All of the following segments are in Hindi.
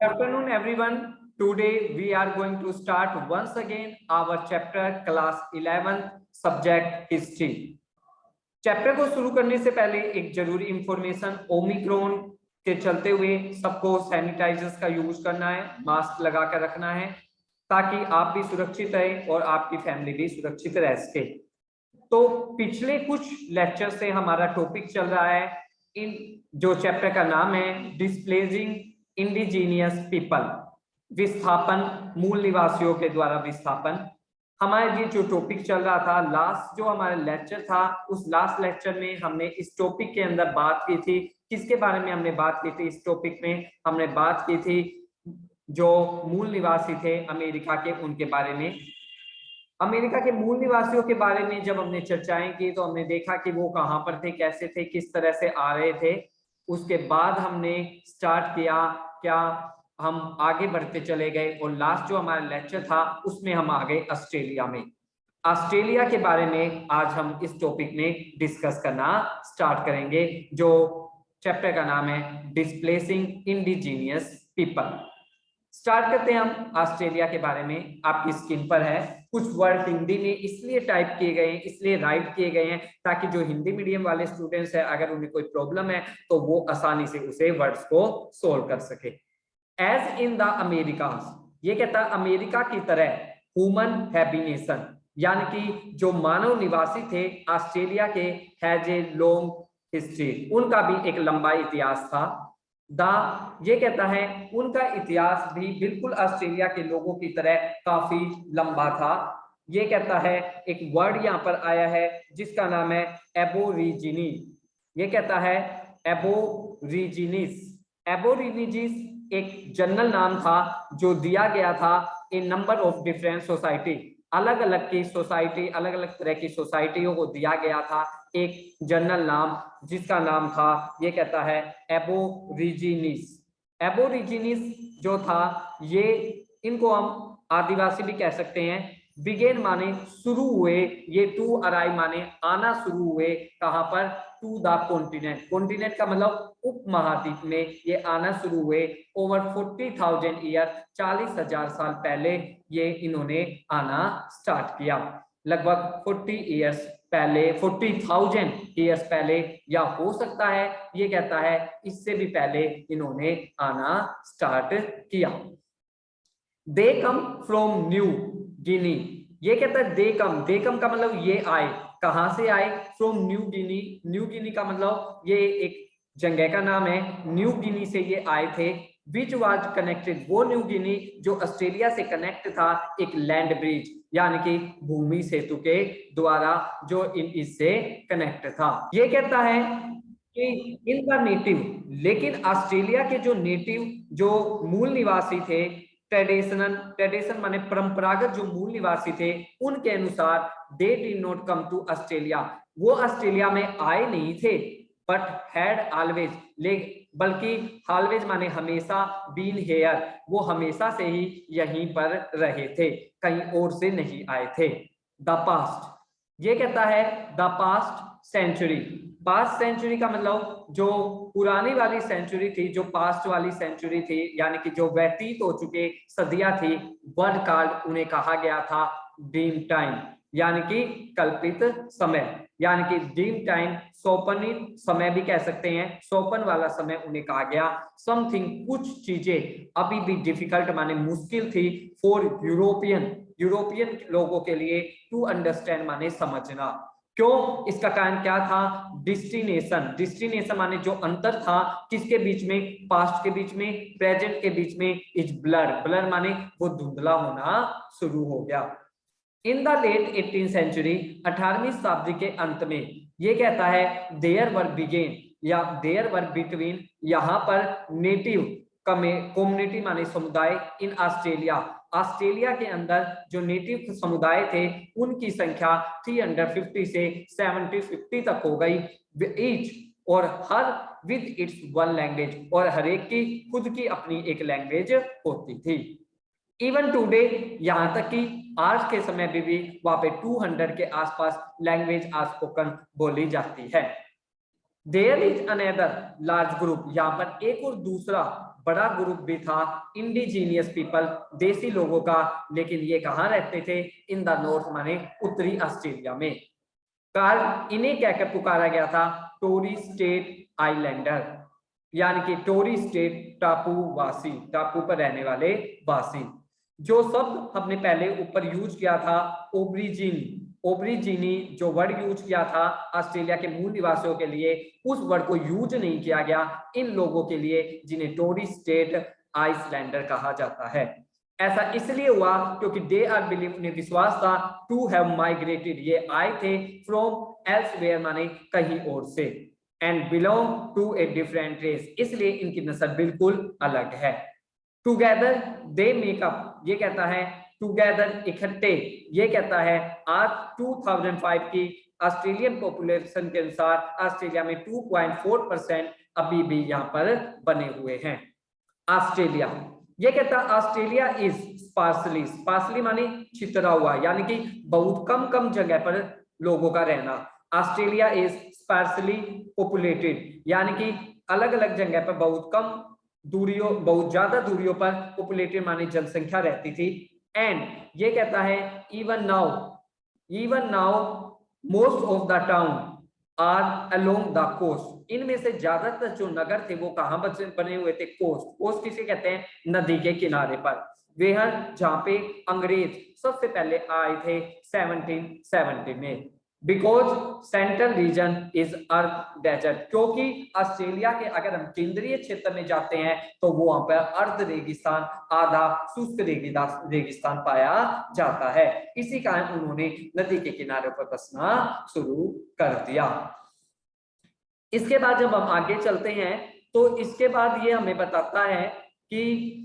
Afternoon, everyone. Today we are going to start once again our chapter class 11 subject history. Chapter को शुरू करने से पहले एक जरूरी इंफॉर्मेशन, ओमिक्रॉन के चलते हुए सबको सैनिटाइजर्स का यूज करना है, मास्क लगा कर रखना है ताकि आप भी सुरक्षित रहें और आपकी फैमिली भी सुरक्षित रह सके। तो पिछले कुछ लेक्चर से हमारा टॉपिक चल रहा है इन जो चैप्टर का नाम है डिस्प्लेसिंग इंडिजीनियस पीपल, विस्थापन, मूल निवासियों के द्वारा विस्थापन। हमारा ये जो टॉपिक चल रहा था, लास्ट जो हमारा लेक्चर था, उस लास्ट लेक्चर में हमने इस टॉपिक के अंदर बात की थी। किसके बारे में हमने बात की थी? इस टॉपिक में हमने बात की थी जो मूल निवासी थे अमेरिका के, उनके बारे में। अमेरिका के मूल निवासियों के बारे में जब हमने चर्चाएं की तो हमने देखा कि वो कहाँ पर थे, कैसे थे, किस तरह से आ रहे थे। उसके बाद हमने स्टार्ट किया, क्या हम आगे बढ़ते चले गए और लास्ट जो हमारा लेक्चर था उसमें हम आ गए ऑस्ट्रेलिया में। ऑस्ट्रेलिया के बारे में आज हम इस टॉपिक में डिस्कस करना स्टार्ट करेंगे, जो चैप्टर का नाम है डिस्प्लेसिंग इंडिजीनियस पीपल। स्टार्ट करते हैं हम ऑस्ट्रेलिया के बारे में। आपकी स्क्रीन पर है, कुछ वर्ड हिंदी में इसलिए टाइप किए गए हैं, इसलिए राइट किए गए हैं ताकि जो हिंदी मीडियम वाले स्टूडेंट्स हैं, अगर उन्हें कोई प्रॉब्लम है तो वो आसानी से उसे वर्ड्स को सोल्व कर सके। एज इन द अमेरिकास, ये कहता है अमेरिका की तरह ह्यूमन हैबिनेशन, यानी कि जो मानव निवासी थे ऑस्ट्रेलिया के, हैज ए लॉन्ग हिस्ट्री, उनका भी एक लंबा इतिहास था। ये कहता है उनका इतिहास भी बिल्कुल ऑस्ट्रेलिया के लोगों की तरह काफी लंबा था। ये कहता है एक वर्ड यहाँ पर आया है जिसका नाम है एबोरिजिनी। ये कहता है एबोरिजिनिस। एबोरिजिनिस एक जनरल नाम था जो दिया गया था ए नंबर ऑफ डिफरेंट सोसाइटी, अलग अलग की सोसाइटी, अलग अलग तरह की सोसाइटियों को दिया गया था एक जनरल नाम, जिसका नाम था, ये कहता है एबोरिजिनिस। एबोरिजिनिस जो था, ये इनको हम आदिवासी भी कह सकते हैं। बिगेन माने शुरू हुए, ये टू अराइव माने आना शुरू हुए, कहां पर? To the continent. कॉन्टिनेंट का मतलब उपमहाद्वीप में ये आना शुरू हुए। ओवर 40,000 ईयर, 40,000 साल पहले ये इन्होंने आना स्टार्ट किया। लगभग 40 ईयर्स पहले, 40,000 ईयर्स पहले, या हो सकता है ये कहता है इससे भी पहले इन्होंने आना स्टार्ट किया। दे कम फ्रॉम न्यू गिनी। ये कहता है दे कम का मतलब ये आए, कहां से आए? From New Guinea. New Guinea का मतलब ये एक जगह का नाम है, न्यू गिनी से ये आए थे। विच वाज कनेक्टेड, वो न्यू गिनी जो ऑस्ट्रेलिया से कनेक्ट था एक लैंड ब्रिज, यानी कि भूमि सेतु के द्वारा, जो इससे कनेक्ट था। ये कहता है कि इनका नेटिव, लेकिन ऑस्ट्रेलिया के जो नेटिव, जो मूल निवासी थे, ट्रेडिशन माने परंपरागत जो मूल निवासी थे, उनके अनुसार they did not come to Australia, वो ऑस्ट्रेलिया में आए नहीं थे, बट हैड ऑलवेज, बल्कि ऑलवेज माने हमेशा, बीन हेयर, वो हमेशा से ही यहीं पर रहे थे, कहीं और से नहीं आए थे। द पास्ट, ये कहता है the past century. Past century का मतलब जो पुरानी वाली सेंचुरी थी, जो पास्ट वाली सेंचुरी थी, यानी कि जो व्यतीत हो चुके सदियां थी, वर्ड कार्ड उन्हें कहा गया था ड्रीम टाइम, यानी कि कल्पित समय, यानी कि ड्रीम टाइम, स्वप्नित समय भी कह सकते हैं, स्वप्न वाला समय उन्हें कहा गया। समथिंग, कुछ चीजें अभी भी डिफिकल्ट माने मुश्किल थी, फॉर यूरोपियन लोगों के लिए, टू अंडरस्टैंड माने समझना। क्यों? इसका कारण क्या था? डिस्टिनेशन माने जो अंतर था किसके बीच में? पास्ट के बीच में, प्रेजेंट के बीच में। इज ब्लर माने वो धुंधला होना शुरू हो गया। In the late 18th century, 18वीं शताब्दी के अंत में, ये कहता है देयर वर बिगेन, या देयर वर बिटवीन, यहाँ पर नेटिव कम्युनिटी माने समुदाय इन ऑस्ट्रेलिया के अंदर जो नेटिव समुदाय थे उनकी संख्या 350 से 750 तक हो गई। ईच, और her with its one language, और हर एक की खुद की अपनी एक लैंग्वेज होती थी। इवन टुडे, यहाँ तक कि आज के समय में भी वहां पे 200 के आसपास लैंग्वेज आज स्पोकन बोली जाती है। There is another large group, यहाँ पर एक और दूसरा बड़ा ग्रुप भी था, इंडिजीनियस पीपल, देसी लोगों का, लेकिन ये कहाँ रहते थे? इन द नॉर्थ माने उत्तरी ऑस्ट्रेलिया में। कार इन्हें कहकर पुकारा गया था? टोरी स्टेट आइलैंडर, यानी कि टोरी स्टेट टापू वासी, टापू पर रहने वाले वासी। जो शब्द हमने पहले ऊपर यूज किया था ओब्रिजिनी, ओब्रिजिनी जो वर्ड यूज किया था ऑस्ट्रेलिया के मूल निवासियों के लिए, उस वर्ड को यूज नहीं किया गया इन लोगों के लिए जिन्हें टोरी स्टेट आइसलैंडर कहा जाता है। ऐसा इसलिए हुआ क्योंकि दे आर बिलीव, उन्हें विश्वास था, टू हैव माइग्रेटेड, ये आए थे फ्रॉम एल्सवेयर माने कहीं और से, and belong to a different race, इसलिए इनकी नस्ल बिल्कुल अलग है। टुगेदर दे मेकअप, ये कहता है टुगेदर इकट्ठे, ये कहता है आज 2005 की ऑस्ट्रेलियन पॉपुलेशन के अनुसार ऑस्ट्रेलिया में 2.4% अभी भी यहाँ पर बने हुए हैं। ऑस्ट्रेलिया, ये कहता है ऑस्ट्रेलिया इज स्पार्सली, स्पार्सली माने छितरा हुआ, यानी कि बहुत कम जगह पर लोगों का रहना। ऑस्ट्रेलिया इज स्पार्सली पॉपुलेटेड, यानी कि अलग अलग जगह पर बहुत कम दूरियों, बहुत ज्यादा दूरियों पर पॉपुलेटेड माने जनसंख्या रहती थी। एंड ये कहता है even now most of the town are along the coast, इनमें से ज्यादातर जो नगर थे वो कहां बने हुए थे? कोस्ट। कोस्ट किसे कहते हैं? नदी के किनारे पर, वेहर जहां पे अंग्रेज सबसे पहले आए थे 1770 में। Because central region is earth desert, क्योंकि ऑस्ट्रेलिया के अगर हम केंद्रीय क्षेत्र में जाते हैं तो वो वहां पर अर्ध रेगिस्तान, आधा शुष्क रेगिस्तान पाया जाता है। इसी कारण उन्होंने नदी के किनारे पर बसना शुरू कर दिया। इसके बाद जब हम आगे चलते हैं तो इसके बाद ये हमें बताता है कि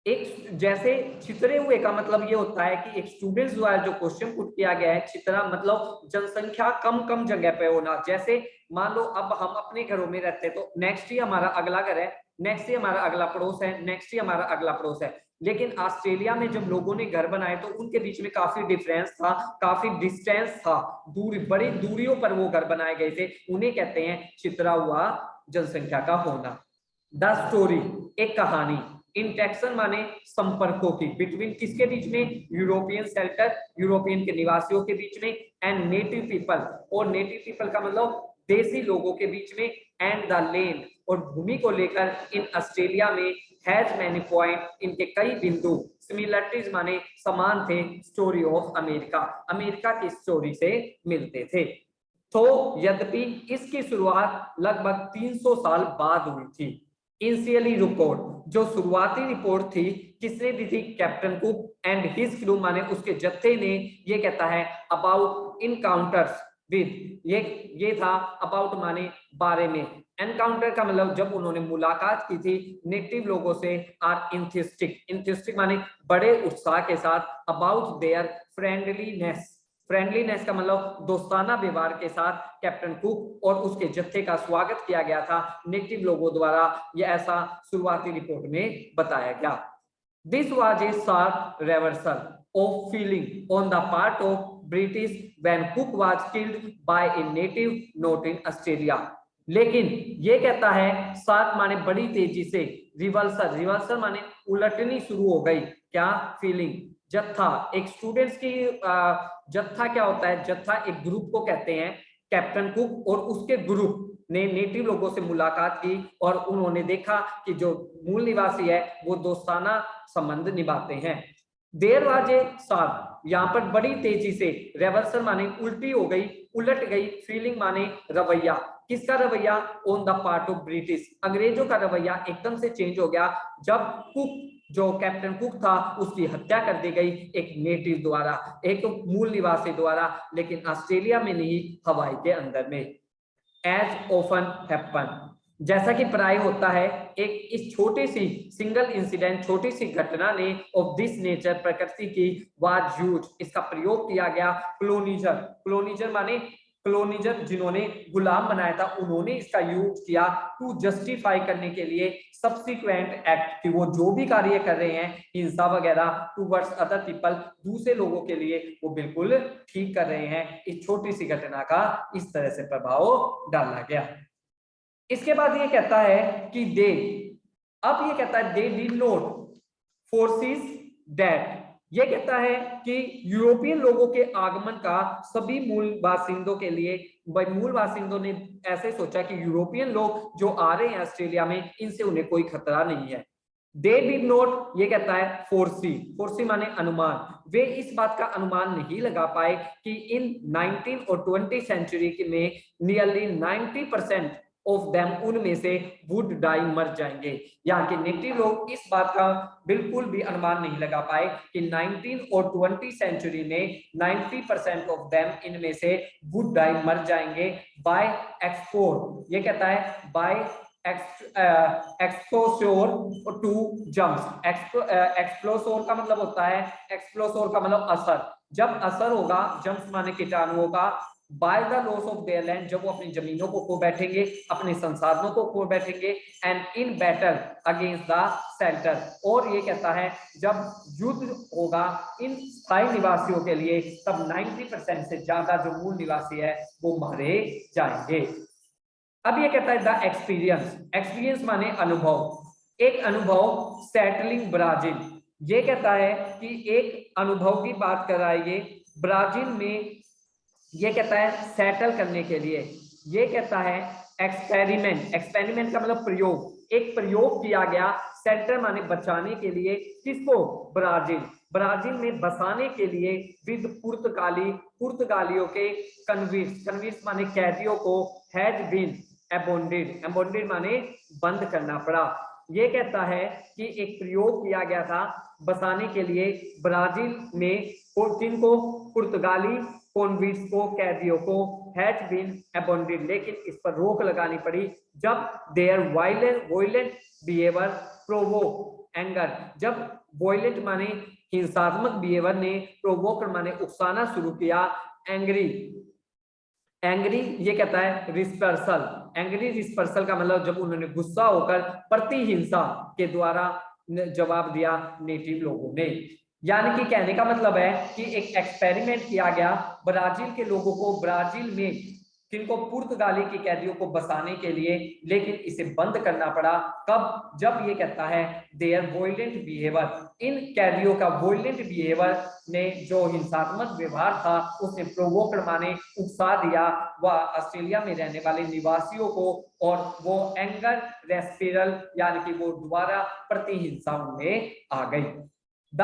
एक जैसे छितरे हुए का मतलब ये होता है कि एक स्टूडेंट्स द्वारा जो क्वेश्चन पुट किया गया है, छितरा मतलब जनसंख्या कम जगह पे होना। जैसे मान लो अब हम अपने घरों में रहते हैं तो नेक्स्ट ही हमारा अगला घर है, नेक्स्ट ही हमारा अगला पड़ोस है, नेक्स्ट ही हमारा अगला पड़ोस है। लेकिन ऑस्ट्रेलिया में जब लोगों ने घर बनाए तो उनके बीच में काफी डिफरेंस था, काफी डिस्टेंस था, दूरी, बड़ी दूरियों पर वो घर बनाए गए थे, उन्हें कहते हैं छितरा हुआ जनसंख्या का होना। द स्टोरी, एक कहानी, इंटरेक्शन माने संपर्कों की, बिटवीन किसके बीच में? यूरोपियन सेटलर, यूरोपियन के निवासियों के बीच में, एंड नेटिव पीपल, और नेटिव पीपल का मतलब देसी लोगों के बीच में, एंड द लैंड, और भूमि को लेकर इन ऑस्ट्रेलिया में हैज मैनी पॉइंट, इनके कई बिंदु, सिमिलरिटीज माने समान थे, स्टोरी ऑफ अमेरिका, अमेरिका की स्टोरी से मिलते थे। तो यद्यपि इसकी शुरुआत लगभग 300 साल बाद हुई थी। इनिशियली रिपोर्ट, जो शुरुआती रिपोर्ट थी किसने दी थी? Captain cook and his crew माने उसके जत्थे ने, ये कहता है अबाउट इनकाउंटर्स विद, ये था अबाउट माने बारे में, एनकाउंटर का मतलब जब उन्होंने मुलाकात की थी नेटिव लोगों से, आर इंथुसिस्टिक माने बड़े उत्साह के साथ, अबाउट देयर फ्रेंडलीनेस, फ्रेंडलीनेस का मतलब दोस्ताना व्यवहार के साथ कैप्टन कुक और उसके जत्थे का स्वागत किया गया था नेटिव लोगों द्वारा, यह ऐसा शुरुआती रिपोर्ट में बताया गया। This was a sharp reversal of feeling on the part of British when cook was killed by a native not in Australia. लेकिन ये कहता है शार्प माने बड़ी तेजी से, रिवर्सल माने उलटनी शुरू हो गई, क्या? फीलिंग। जत्था, एक स्टूडेंट्स की जत्था क्या होता है? जत्था एक ग्रुप को कहते हैं। कैप्टन कुक और उसके ग्रुप ने नेटिव लोगों से मुलाकात की और उन्होंने देखा कि जो मूल निवासी है वो दोस्ताना संबंध निभाते हैं। देर वाज ए शार्प, यहाँ पर बड़ी तेजी से, रिवर्सल माने उल्टी हो गई, उलट गई, फीलिंग माने रवैया, किसका रवैया? On the part of British, अंग्रेजों का रवैया एकदम से चेंज हो गया जब कुक, जो कैप्टन कुक था, उसकी हत्या कर दी गई एक नेटिव द्वारा, एक मूल निवासी द्वारा, लेकिन ऑस्ट्रेलिया में नहीं, हवाई के अंदर में। एज ऑफन हैपन, जैसा कि प्राय होता है, एक इस छोटी सी सिंगल इंसिडेंट, छोटी सी घटना ने ऑफ दिस नेचर, प्रकृति की, वाज यूज, इसका प्रयोग किया गया। क्लोनिजर माने कॉलोनिजर जिन्होंने गुलाम बनाया था उन्होंने इसका यूज किया टू जस्टिफाई करने के लिए सब्सिक्वेंट एक्ट कि वो जो भी कार्य कर रहे हैं हिंसा वगैरह टूवर्ड्स अदर पीपल, दूसरे लोगों के लिए वो बिल्कुल ठीक कर रहे हैं। इस छोटी सी घटना का इस तरह से प्रभाव डाला गया। इसके बाद ये कहता है कि दे, अब ये कहता है दे डिड नॉट फोर्सेस दैट, ये कहता है कि यूरोपियन लोगों के आगमन का सभी मूल बासिंदों के लिए, मूल बासिंदों ने ऐसे सोचा कि यूरोपियन लोग जो आ रहे हैं ऑस्ट्रेलिया में इनसे उन्हें कोई खतरा नहीं है। दे डिड नॉट, ये कहता है फोर्सी, फोर्सी माने अनुमान, वे इस बात का अनुमान नहीं लगा पाए कि इन 19 और 20 सेंचुरी में नियरली 90% ऑफ देम, उनमें से वुड डाई, मर जाएंगे। यहाँ के नेटिव लोग इस बात का बिल्कुल भी अनुमान नहीं लगा पाए कि 19 और 20 सेंचुरी में 90% ऑफ देम, इनमें से वुड डाई, मर जाएंगे बाय एक्सपोर, ये कहता है बाय एक्सप्लोसोर टू जम्प्स। एक्सप्लोसोर का मतलब होता है, एक्सप्लोसोर का मतलब असर, जब असर होगा, जम्प्स माने कीटाणुओं का, by the loss of their land, जब वो अपनी जमीनों को खो बैठेंगे, अपने संसाधनों को खो बैठेंगे, and in battle against the shelter, और ये कहता है जब युद्ध होगा इन स्थायी निवासियों के लिए तब 90% से ज्यादा जो मूल निवासी है वो मारे जाएंगे। अब ये कहता है द एक्सपीरियंस, एक्सपीरियंस माने अनुभव, एक अनुभव सेटलिंग ब्राजील, ये कहता है कि एक अनुभव की बात कर रहा है ये ब्राजील में, ये कहता है सेटल करने के लिए, ये कहता है एक्सपेरिमेंट, एक्सपेरिमेंट का मतलब प्रयोग, एक प्रयोग किया गया, सेटल माने बचाने के लिए, किसको, ब्राजील, ब्राजील में बसाने के लिए, विद पुर्तगाली, पुर्तगालियों के कन्विक्ट्स, कन्विक्ट्स माने कैदियों को, हैज बीन अबॉन्डेड, अबॉन्डेड माने बंद करना पड़ा। ये कहता है कि एक प्रयोग किया गया था बसाने के लिए ब्राजील में, किनको, पुर्तगाली कॉन्विक्ट्स को, कैदियों को, हैज बीन अबॉन्डेड, लेकिन इस पर रोक लगानी पड़ी जब their violent behaviour provoke anger, जब वायलेंट माने हिंसात्मक बिहेवियर ने प्रोवोक माने उकसाना शुरू किया, एंग्री, एंग्री ये कहता है रिस्पर्सल, एंग्री रिस्पर्सल का मतलब जब उन्होंने गुस्सा होकर प्रतिहिंसा के द्वारा जवाब दिया नेटिव लोगों ने। यानी कि कहने का मतलब है कि एक एक्सपेरिमेंट किया गया ब्राजील के लोगों को, ब्राजील में किनको, पुर्तगाली के कैदियों को बसाने के लिए, लेकिन इसे बंद करना पड़ा कब, जब ये कहता है देयर वॉयलेंट बिहेवियर, इन कैदियों का वॉयलेंट बिहेवियर ने, जो हिंसात्मक व्यवहार था उसने प्रोवोक्ड माने उकसा दिया वह ऑस्ट्रेलिया में रहने वाले निवासियों को, और वो एंगर रेस्पिरल यानी कि वो दोबारा प्रतिहिंसा में आ गई। द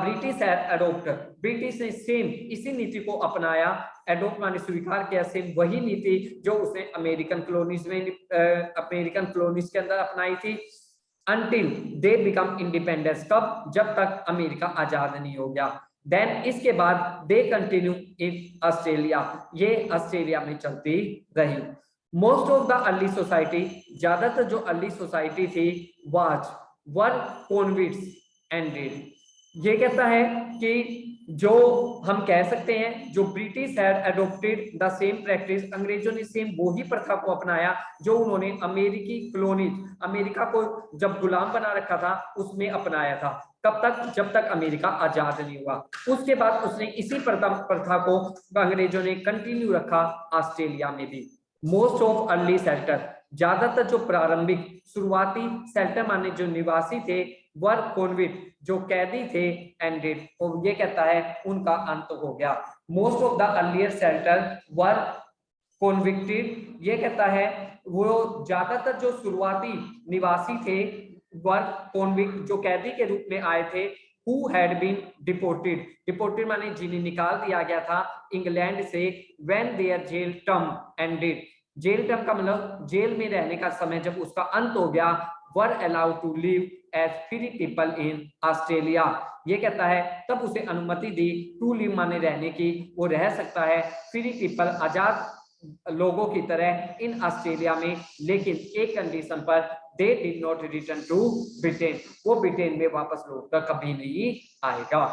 ब्रिटिश एडोप्ट, ब्रिटिश ने सेम इसी नीति को अपनाया, एडोप्ट माने स्वीकार किया, सेम वही नीति जो उसने अमेरिकन कॉलोनीज में, अमेरिकन कॉलोनीज के अंदर अपनाई थी, until they become independence, कब, जब तक अमेरिका आजाद नहीं हो गया। देन इसके बाद दे कंटिन्यू इन ऑस्ट्रेलिया, ये ऑस्ट्रेलिया में चलती रही। Most of the early society, ज्यादातर जो अर्ली सोसाइटी थी, वर कॉन्विक्ट्स एंडेड, ये कहता है कि जो हम कह सकते हैं जो British had adopted the same practice, अंग्रेजों ने सेम वही प्रथा को अपनाया जो उन्होंने अमेरिकी कॉलोनीज, अमेरिका को जब गुलाम बना रखा था उसमें अपनाया था। कब तक, जब तक अमेरिका आजाद नहीं हुआ। उसके बाद उसने इसी प्रथा को अंग्रेजों ने कंटिन्यू रखा ऑस्ट्रेलिया में भी। मोस्ट ऑफ अर्ली सेटलर, ज्यादातर जो प्रारंभिक शुरुआती सेटलर माने जो निवासी थे, वर कॉन्विक्ट जो कैदी थे, एंडेड, और ये कहता है उनका अंत हो गया। Most of the earlier settler were convicted, ये कहता है वो ज्यादातर जो शुरुआती निवासी थे, वर कॉन्विक्ट जो कैदी के रूप में आए थे, who had been deported, deported माने जिन्हें निकाल दिया गया था इंग्लैंड से, when their jail term ended, jail term का मतलब जेल में रहने का समय जब उसका अंत हो गया, were allowed to live as free people in Australia, ये कहता है तब उसे अनुमति दी टू लिव माने रहने की, वो रह सकता है फ्री पीपल आजाद लोगों की तरह इन ऑस्ट्रेलिया में, लेकिन एक कंडीशन पर, they did not return to Britain, वो ब्रिटेन में वापस लौटकर कभी नहीं आएगा।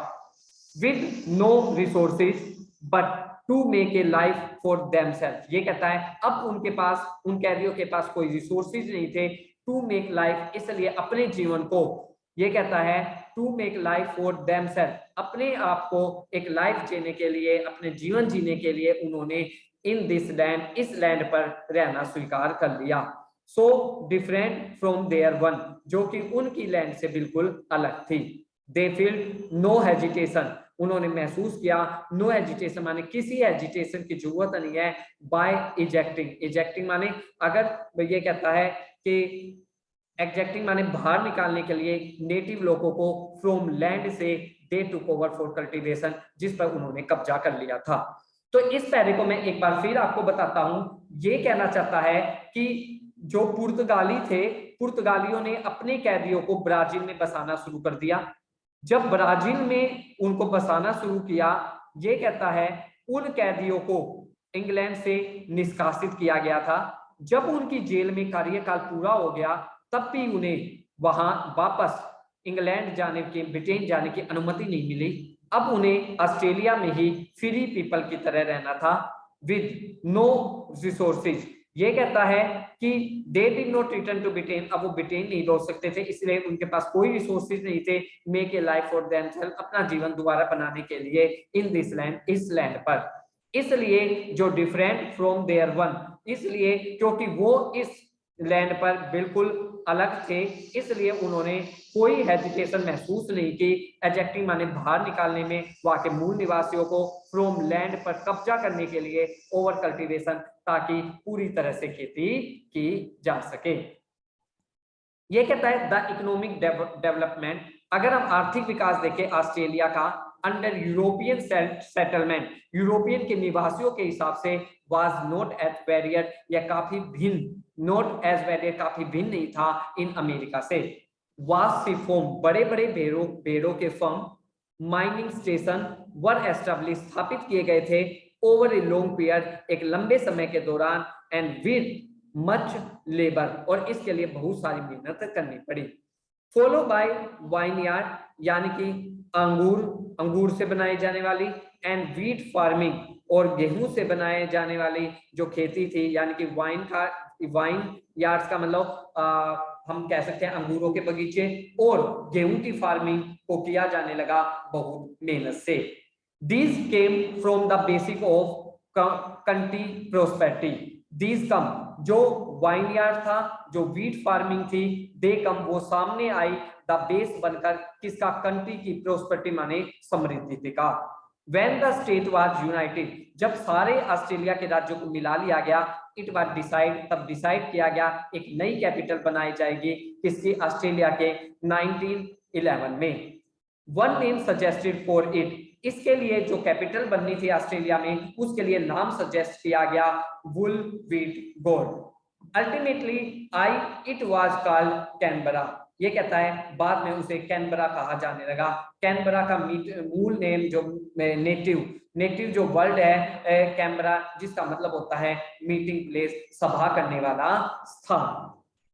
With no resources but to make a life for themselves. ये कहता है अब उनके पास, उन कैदियों के पास कोई रिसोर्सेज नहीं थे टू मेक लाइफ, इसलिए अपने जीवन को, ये कहता है to make life for themselves, अपने आप को एक लाइफ जीने के लिए, अपने जीवन जीने के लिए उन्होंने इन दिस लैंड, इस लैंड पर रहना स्वीकार कर लिया। So different from their one, जो कि उनकी लैंड से बिल्कुल अलग थी। दे फील नो हेजिटेशन, उन्होंने महसूस किया, नो हेजिटेशन माने किसी हेजिटेशन की जरूरत नहीं है, बाय इजेक्टिंग, इजेक्टिंग माने अगर ये कहता है कि एग्जेक्टिंग माने बाहर निकालने के लिए नेटिव लोगों को फ्रॉम लैंड से दे टुक ओवर फॉर कल्टीवेशन, जिस पर उन्होंने कब्जा कर लिया था। तो इस पैरे को मैं एक बार फिर आपको बताता हूं। ये कहना चाहता है कि जो पुर्तगाली थे, पुर्तगालियों ने अपने कैदियों को ब्राजील में बसाना शुरू कर दिया। जब ब्राजील में उनको बसाना शुरू किया, ये कहता है उन कैदियों को इंग्लैंड से निष्कासित किया गया था। जब उनकी जेल में कार्यकाल पूरा हो गया, तब भी उन्हें वहां वापस इंग्लैंड जाने की, ब्रिटेन जाने की अनुमति नहीं मिली। अब उन्हें ऑस्ट्रेलिया में ही फ्री पीपल की तरह रहना था विद नो रिसोर्सेज। ये कहता है कि they did not return to Britain, अब वो ब्रिटेन नहीं लौट सकते थे, इसलिए उनके पास कोई रिसोर्सेज नहीं थे make a life for themselves, अपना जीवन दोबारा बनाने के लिए इन दिस लैंड, इस लैंड पर। इसलिए जो डिफरेंट फ्रॉम देयर वन, इसलिए क्योंकि वो इस लैंड पर बिल्कुल अलग थे, इसलिए उन्होंने कोई हेजिटेशन महसूस नहीं की एजेक्टिंग माने बाहर निकालने में वहां के मूल निवासियों को फ्रॉम लैंड पर कब्जा करने के लिए ओवर कल्टीवेशन, ताकि पूरी तरह से खेती की जा सके। ये कहता है द इकोनॉमिक डेवलपमेंट, अगर हम आर्थिक विकास देखें ऑस्ट्रेलिया का अंडर यूरोपियन सेटलमेंट, यूरोपियन के निवासियों के हिसाब से वाज नॉट एज बैरियर, या काफी भिन्न, नॉट एज बैरियर काफी भिन्न नहीं था इन अमेरिका से। वास्ट फॉर्म, बड़े बड़े बेड़ों के फर्म, माइनिंग स्टेशन वर एस्टेब्लिश, स्थापित किए गए थे ओवर ए लॉन्ग पीरियड, एक लंबे समय के दौरान, एंड विद मच लेबर, और इसके लिए बहुत सारी मेहनत करनी पड़ी। फॉलो बाय वाइनयार्ड, यानी कि अंगूर से बनाई जाने वाली, एंड वीट फार्मिंग, और गेहूं से बनाए जाने वाली जो खेती थी, यानी कि वाइन यार्ड्स का मतलब हम कह सकते हैं अंगूरों के बगीचे, और गेहूं की फार्मिंग को किया जाने लगा बहुत मेहनत से। These came from the basic of country prosperity. These come, जो वाइनयार्ड था, जो वीट फार्मिंग थी, दे कम, वो सामने आई द बेस बनकर किसका, कंट्री की प्रोस्पेरिटी माने समृद्धि का। When the state was united, जब सारे ऑस्ट्रेलिया के राज्यों को मिला लिया गया, इट वाज डिसाइड, तब डिसाइड किया गया एक नई कैपिटल बनाई जाएगी किसकी, ऑस्ट्रेलिया के 1911 में। One name suggested for it, इसके लिए जो कैपिटल बननी थी ऑस्ट्रेलिया में, उसके लिए नाम सजेस्ट किया गया wool wheat gold. Ultimately it was called Canberra, ये कहता है बाद में उसे कैनबरा कहा जाने लगा। कैनबरा का मूल नेम जो नेटिव जो वर्ड है कैनबरा, जिसका मतलब होता है मीटिंग प्लेस, सभा करने वाला स्थान।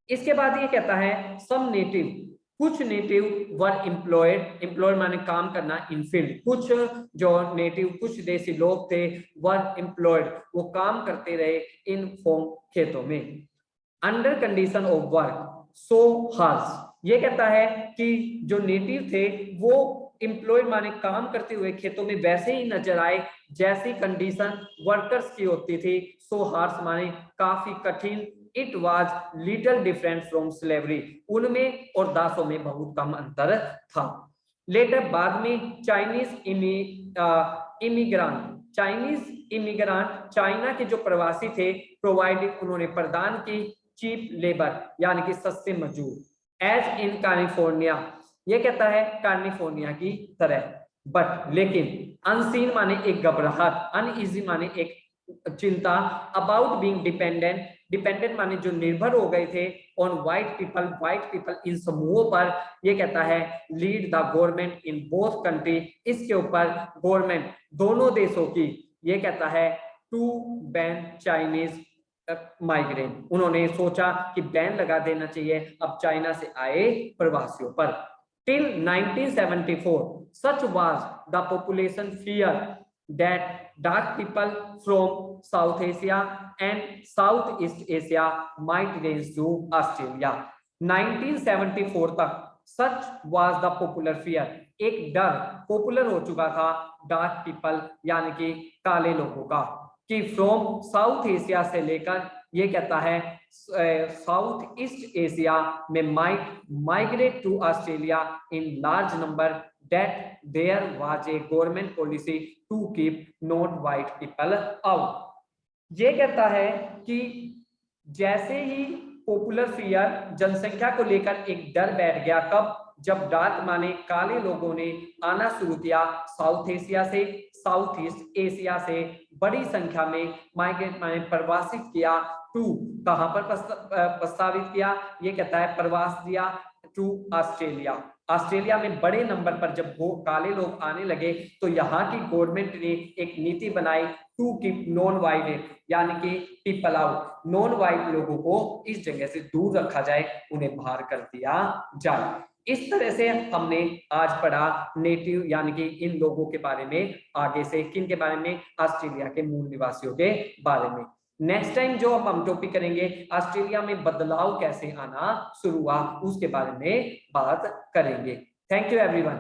इसके बाद ये कहता है सम नेटिव, कुछ नेटिव वर एम्प्लॉयड माने काम करना, इन फील्ड, कुछ जो नेटिव, कुछ देसी लोग थे, वर एम्प्लॉयड, वो काम करते रहे इन फॉर्म, खेतों में, under condition of work so harsh. ये कहता है कि जो नेटिव थे वो एम्प्लॉयड माने काम करते हुए खेतों में वैसे ही नजर आए जैसी कंडीशन वर्कर्स की होती थी, सो हार्श माने काफी कठिन, it was little different from slavery, उनमें और दासों में बहुत कम अंतर था। लेटर बाद में चाइनीज इमिग्रांट, चाइना के जो प्रवासी थे, प्रोवाइडेड, उन्होंने प्रदान की चीप लेबर, यानी कि सस्ते मजदूर, एज इन कैलिफोर्निया, ये कहता है कैलिफोर्निया की तरह, बट लेकिन, अनसीन माने एक घबराहट, अनईजी माने एक चिंता, अबाउट बीइंग डिपेंडेंट माने जो निर्भर हो गए थे, ऑन व्हाइट पीपल इन समूहों पर, ये कहता है lead the government in both country, इसके ऊपर गवर्नमेंट दोनों देशों की, ये कहता है टू बैन चाइनीज माइग्रेंट, उन्होंने सोचा कि बैन लगा देना चाहिए अब चाइना से आए प्रवासियों पर। Till 1974 such was the population fear, that dark people from South Asia and Southeast Asia might range to Australia. 1974 तक such was the popular fear, एक डर पॉपुलर हो चुका था डार्क पीपल यानी कि काले लोगों का, कि फ्रॉम साउथ एशिया से लेकर ये कहता है साउथ ईस्ट एशिया में might migrate to Australia in large number, that there was a government policy to keep non-white people out. ये कहता है कि जैसे ही पॉपुलर फियर जनसंख्या को लेकर एक डर बैठ गया, कब? जब डार्क माने काले लोगों ने आना शुरू किया साउथ एशिया से, साउथ ईस्ट एशिया से बड़ी संख्या में माइग्रेट माने प्रवासित किया, टू कहां पर प्रस्तावित किया? ये कहता है प्रवास दिया टू ऑस्ट्रेलिया। ऑस्ट्रेलिया में बड़े नंबर पर जब वो काले लोग आने लगे तो यहाँ की गवर्नमेंट ने एक नीति बनाई टू कीप नॉन वाइट यानी कि पीपल आउट, नॉन वाइट लोगों को इस जगह से दूर रखा जाए, उन्हें बाहर कर दिया जाए। इस तरह से हमने आज पढ़ा नेटिव यानी कि इन लोगों के बारे में, आगे से किन के बारे में? ऑस्ट्रेलिया के मूल निवासियों के बारे में। नेक्स्ट टाइम जो हम टॉपिक करेंगे ऑस्ट्रेलिया में बदलाव कैसे आना शुरू हुआ, उसके बारे में बात करेंगे। Thank you everyone.